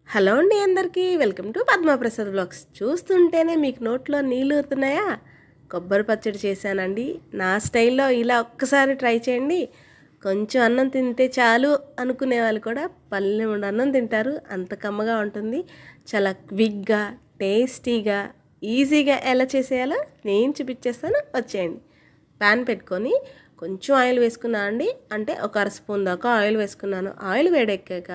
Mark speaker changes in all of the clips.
Speaker 1: Hello అండి అందరికీ welcome to Padma Prasad vlogs. చూస్తుంటేనే మీకు నోట్లో నీళ్ళు ఊరుతున్నాయా? కొబ్బరి పచ్చడి చేశానండి నా స్టైల్లో. ఇలా ఒక్కసారి ట్రై చేయండి. కొంచెం అన్నం తింటే చాలు అనుకునే వాళ్ళు కూడా పల్లెముండు అన్నం తింటారు, అంత కమ్మగా ఉంటుంది. చాలా క్విక్గా, టేస్టీగా, ఈజీగా ఎలా చేసేయాలో నేను చూపించేస్తాను, వచ్చేయండి. ప్యాన్ పెట్టుకొని కొంచెం ఆయిల్ వేసుకున్నా అండి, అంటే ఒక అర స్పూన్ దాకా ఆయిల్ వేసుకున్నాను. ఆయిల్ వేడెక్కాక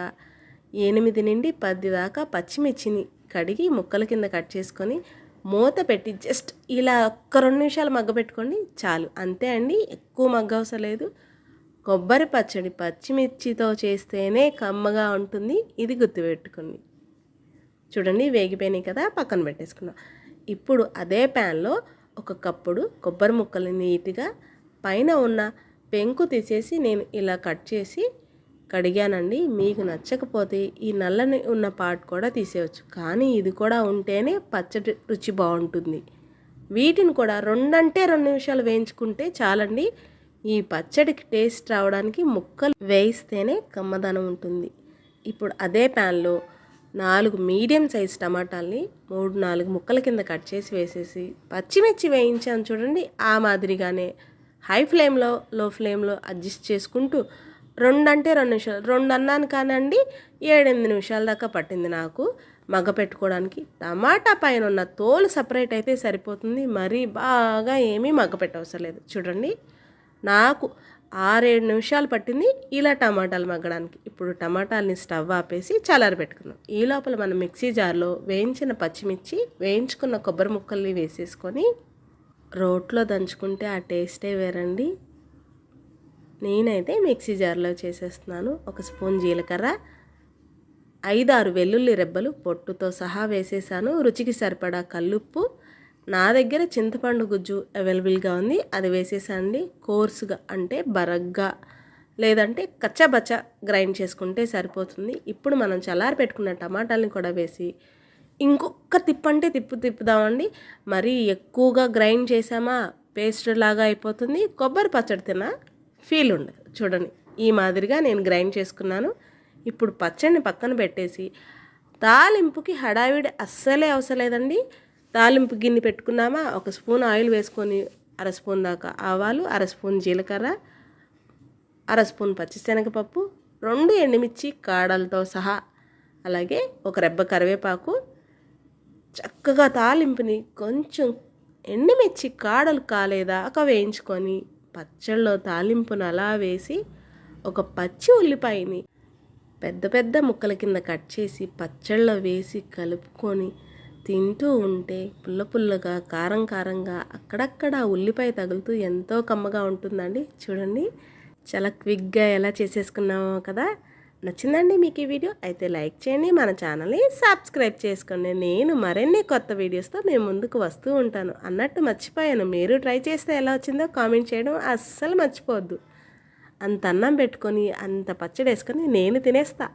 Speaker 1: 8 నుండి 10 దాకా పచ్చిమిర్చిని కడిగి ముక్కల కింద కట్ చేసుకొని మూత పెట్టి జస్ట్ ఇలా ఒక్క 2 నిమిషాలు మగ్గబెట్టుకోండి చాలు. అంతే అండి, ఎక్కువ మగ్గ అవసరం లేదు. కొబ్బరి పచ్చడి పచ్చిమిర్చితో చేస్తేనే కమ్మగా ఉంటుంది, ఇది గుర్తుపెట్టుకోండి. చూడండి వేగిపోయినాయి కదా, పక్కన పెట్టేసుకున్నాం. ఇప్పుడు అదే ప్యాన్లో ఒక కప్పుడు కొబ్బరి ముక్కలు నీట్గా పైన ఉన్న పెంకు తీసేసి నేను ఇలా కట్ చేసి కడిగానండి. మీకు నచ్చకపోతే ఈ నల్లని ఉన్న పార్ట్ కూడా తీసేయచ్చు, కానీ ఇది కూడా ఉంటేనే పచ్చడి రుచి బాగుంటుంది. వీటిని కూడా 2 నిమిషాలు వేయించుకుంటే చాలండి. ఈ పచ్చడికి టేస్ట్ రావడానికి ముక్కలు వేయిస్తేనే కమ్మదనం ఉంటుంది. ఇప్పుడు అదే ప్యాన్లో 4 మీడియం సైజ్ టమాటాలని 3-4 ముక్కల కింద కట్ చేసి వేసేసి పచ్చిమిర్చి వేయించాను చూడండి, ఆ మాదిరిగానే హై ఫ్లేమ్లో లో ఫ్లేమ్లో అడ్జస్ట్ చేసుకుంటూ 2 నిమిషాలు, 2 అన్నాను కానండి, 7-8 నిమిషాల దాకా పట్టింది నాకు మగ్గ పెట్టుకోవడానికి. టమాటా పైన ఉన్న తోలు సపరేట్ అయితే సరిపోతుంది, మరీ బాగా ఏమీ మగ్గ పెట్టవసరం లేదు. చూడండి నాకు 6-7 నిమిషాలు పట్టింది ఇలా టమాటాలు మగ్గడానికి. ఇప్పుడు టమాటాలని స్టవ్ ఆపేసి చల్లారి పెట్టుకున్నాం. ఈ లోపల మనం మిక్సీ జార్లో వేయించిన పచ్చిమిర్చి, వేయించుకున్న కొబ్బరి ముక్కల్ని వేసేసుకొని రోట్లో దంచుకుంటే ఆ టేస్టే వేరండి. నేనైతే మిక్సీ జార్లో చేసేస్తున్నాను. ఒక స్పూన్ జీలకర్ర, 5-6 వెల్లుల్లి రెబ్బలు పొట్టుతో సహా వేసేసాను. రుచికి సరిపడా కల్లుప్పు, నా దగ్గర చింతపండు గుజ్జు అవైలబుల్గా ఉంది, అది వేసేసండి. కోర్సుగా అంటే బరగ్గా, లేదంటే కచ్చబచ్చ గ్రైండ్ చేసుకుంటే సరిపోతుంది. ఇప్పుడు మనం చల్లారి పెట్టుకున్న టమాటాలని కూడా వేసి ఇంకొక తిప్పంటే తిప్పుదామండి. మరీ ఎక్కువగా గ్రైండ్ చేసామా పేస్ట్ లాగా అయిపోతుంది, కొబ్బరి పచ్చడి తిన ఫీల్ ఉండదు. చూడండి ఈ మాదిరిగా నేను గ్రైండ్ చేసుకున్నాను. ఇప్పుడు పచ్చడిని పక్కన పెట్టేసి తాలింపుకి హడావిడి అస్సలే అవసరం లేదండి. తాలింపు గిన్నె పెట్టుకున్నామా, ఒక స్పూన్ ఆయిల్ వేసుకొని అర స్పూన్ దాకా ఆవాలు, అర స్పూన్ జీలకర్ర, అర స్పూన్ పచ్చిశనగపప్పు, 2 ఎండుమిర్చి కాడలతో సహా, అలాగే ఒక రెబ్బ కరివేపాకు, చక్కగా తాలింపుని కొంచెం ఎండుమిర్చి కాడలు కాలేదాకా వేయించుకొని పచ్చళ్ళలో తాలింపును అలా వేసి ఒక పచ్చి ఉల్లిపాయని పెద్ద పెద్ద ముక్కల కింద కట్ చేసి పచ్చళ్ళలో వేసి కలుపుకొని తింటూ ఉంటే పుల్ల పుల్లగా, కారం కారంగా, అక్కడక్కడ ఉల్లిపాయ తగులుతూ ఎంతో కమ్మగా ఉంటుందండి. చూడండి చాలా క్విక్గా ఎలా చేసేసుకున్నామో కదా. నచ్చిందండి మీకు ఈ వీడియో? అయితే లైక్ చేయండి, మన ఛానల్ని సబ్స్క్రైబ్ చేసుకోండి. నేను మరిన్ని కొత్త వీడియోస్తో మేము ముందుకు వస్తూ ఉంటాను. అన్నట్టు మర్చిపోయాను, మీరు ట్రై చేస్తే ఎలా వచ్చిందో కామెంట్ చేయడం అస్సలు మర్చిపోవద్దు. అంత అన్నం పెట్టుకొని అంత పచ్చడి వేసుకొని నేను తినేస్తా.